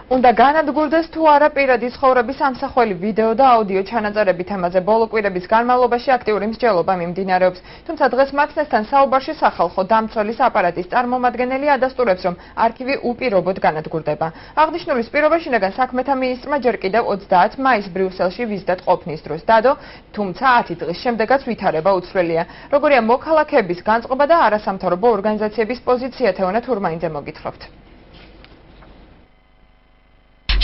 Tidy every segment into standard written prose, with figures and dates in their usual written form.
უნდა განადგურდეს თუ არა პირადი ცხოვრების ამსახველი ვიდეო და აუდიო ჩანაწერები თემაზე ბოლო კვირების განმავლობაში აქტიური მსჯელობა მიმდინარეობს. თუმცა დღეს მაცნესთან საუბარში სახალხო დამცველის აპარატის წარმომადგენელი ადასტურებს, რომ არქივი უპირობოდ განადგურდება. აღნიშნულის პირობა შინაგან საქმეთა მინისტრმა ჯერ კიდევ 30 მაისს ბრიუსელში ვიზიტად ყოფნის დროს დადო, თუმცა 10 დღის შემდეგაც ვითარება უცვლელია. როგორია მოქალაქეების განწყობა და არასამთავრობო ორგანიზაციების პოზიცია, თეონა თურმაინძე მოგითხრობთ.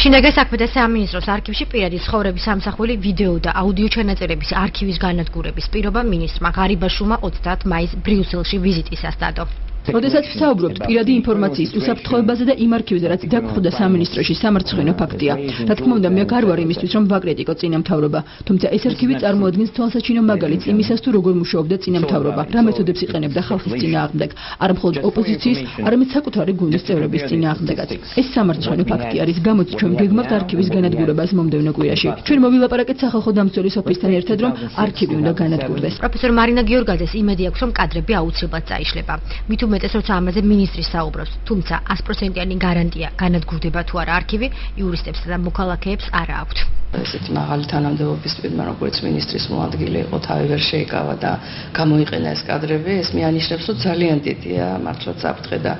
შინაგან საქმეთა სამინისტროს არქივში პირადი ცხოვრების ამსახველი ვიდეო და აუდიო ჩანაწერების არქივის განადგურების პირობა მინისტრმა ღარიბაშვილმა 30 მაისს ბრიუსელში ვიზიტისას დადო. როდესაც ვსაუბრობთ პირადი ინფორმაციის უსაფრთხოებაზე და იმ არქივზე, რაც დაგხვდა სამინისტროში, სამარცხვინო ფაქტია. რა თქმა უნდა, მე არ ვარ იმისთვის, რომ ვაკრიტიკო წინამთავრობა, თუმცა ეს არქივი წარმოადგენს თვალსაჩინო მაგალითს იმისას, თუ როგორ მუშაობდა წინამთავრობა, რა მეთოდებს იყენებდა ხალხის წინააღმდეგ, არა მხოლოდ ოპოზიციის, არამედ საკუთარი გუნდის წევრების წინააღმდეგაც. ეს სამარცხვინო ფაქტია, რის გამოც ჩვენ გეგმავთ არქივის განადგურებას მომდევნო კვირაში. ჩვენ მოვილაპარაკეთ სახალხო დამცველის ოფისთან ერთად, რომ არქივი უნდა განადგურდეს. პროფესორ მარინა გიორგაძეს იმედი აქვს, რომ კადრები აუცილებლად წაიშლება. მეტეს როცა ამაზე მინისტრი საუბრობს, თუმცა 100%-იანი გარანტია განადგურდება თუ არა არქივი იურისტებსა და მოქალაქეებს არა აქვთ. ესეთი მაღალი თანამდებობის პირმა, როგორც მინისტრის მოადგილე იყო, თავი ვერ შეიკავა და გამოიყენა ეს კადრები, ეს მიანიშნებს, რომ ძალიან დიდია მართლაც საფრთხე და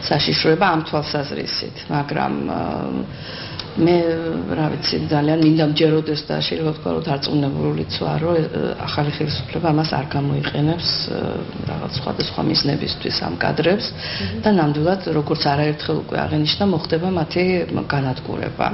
საშიშროება ამ თვალსაზრისით, მაგრამ მე რა ვიცი, ძალიან მინდა მჯეროდეს და შეიძლება ვთქვა, რომ დარწმუნებულიც ვარ, რომ ახალი ხელისუფლება ამას არ გამოიყენებს რაღაც სხვადასხვა მიზნებისთვის ამ კადრებს და ნამდვილად როგორც არაერთხელ უკვე აღინიშნა, მოხდება მათი განადგურება.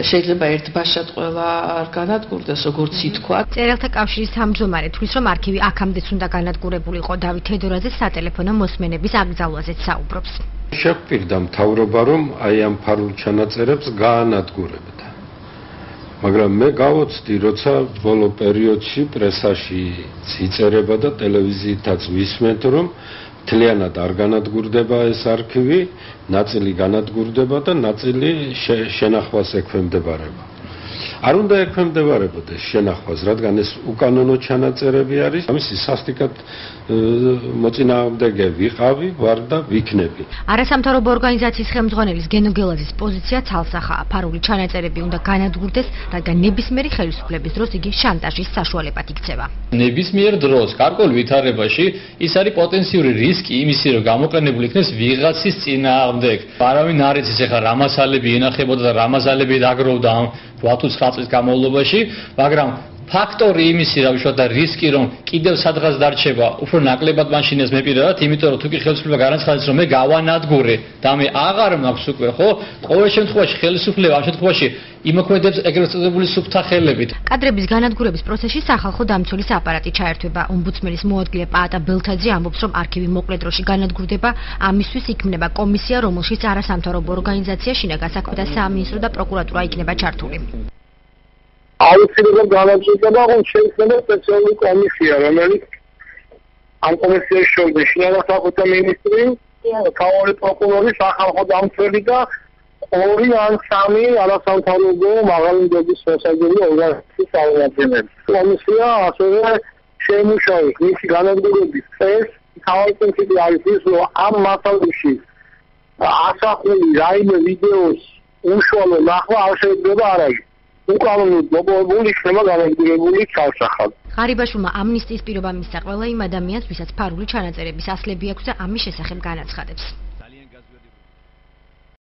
შეიძლება ერთბაშად ყველა არ განადგურდეს, როგორც ითქვა. წერილთა კავშირის თავმჯდომარე თვლის, რომ არქივი აქამდეც უნდა განადგურებულიყო. დავით თედორაძე სატელეფონო მოსმენების აკრძალვაზეც საუბრობს. შეგვპირდა მთავრობა, რომ აი ამ ფარულ ჩანაწერებს გაანადგურებდა. მაგრამ მე გავოცდი, როცა ბოლო პერიოდში პრესაში იწერება და ტელევიზიითაც ვისმენთ, რომ მთლიანად არ განადგურდება ეს არქივი, ნაწილი განადგურდება და ნაწილი შენახვას ექვემდებარება. არ უნდა ექვემდებარებოდეს შენახვას, რადგან ეს უკანონო ჩანაწერები არის. ამისი სასტიკად მოწინააღმდეგე ვიყავი, ვარ და ვიქნები. არასამთავრობო ორგანიზაციის ხელმძღვანელის გენო გელაძის პოზიცია ცალსახაა. ფარული ჩანაწერები უნდა განადგურდეს, რადგან ნებისმიერი ხელისუფლების დროს იგი შანტაჟის საშუალებად იქცევა. ნებისმიერ დროს გარკვეულ ვითარებაში ის არის პოტენციური რისკი იმისი, რომ გამოყენებული იქნეს ვიღაცის წინააღმდეგ. არავინ არ იცის ახლა რა მასალები ინახებოდა და რა მასალები დაგროვდა ამ 8-9 წლის განმავლობაში, მაგრამ ფაქტორი იმისი, რა ვიშვა და რისკი, რომ კიდევ სადღაც დარჩება, უფრო ნაკლებად მაშინეს მეპირებათ, იმიტომ რომ თუკი ხელისუფლება განაცხადებს, რომ მე გავანადგურე და მე აღარ მაქვს უკვე, ხო? ყოველ შემთხვევაში ხელისუფლება ამ შემთხვევაში იმოქმედებს ეგრეთ წოდებული სუფთა ხელებით. კადრების განადგურების პროცესში სახალხო დამცველის აპარატი ჩაერთვება. ომბუდსმენის მოადგილე პაატა ბელთაძე ამბობს, რომ არქივი მოკლე დროში განადგურდება, ამისთვის იქმნება კომისია, რომელშიც არასამთავრობო ორგანიზაცია, შინაგან საქმეთა სამინისტრო და პროკურატურა იქნება ჩართული. აუცილებლად განადგურდება, რომ შეიძლება სპეციალური კომისია, რომელიც ამ კომისიის შორის შინაგან საქმეთა მინისტრი, მთავარი პროკურორი, სახალხო დამცველი და 2 ან 3 არასამთავრობო მაღალი დონის მოსაგები ორგანიზაციის წარმომადგენლები. კომისია ასევე შეიმუშავებს მისი განადგურების წესს. თავი პრინციპი არის ის, რომ ამ მასალებში ასახული რაიმე ვიდეოს უშუალო ნახვა არ შეიძლება არ არის. უკანონოდ მოპოვებული იქნება განადგურებული ცალსახად. ღარიბაშვილმა ამნისტიის პირობა მისცა ყველა იმ ადამიანს, ვისაც ფარული ჩანაწერების ასლები აქვს და ამის შესახებ განაცხადებს.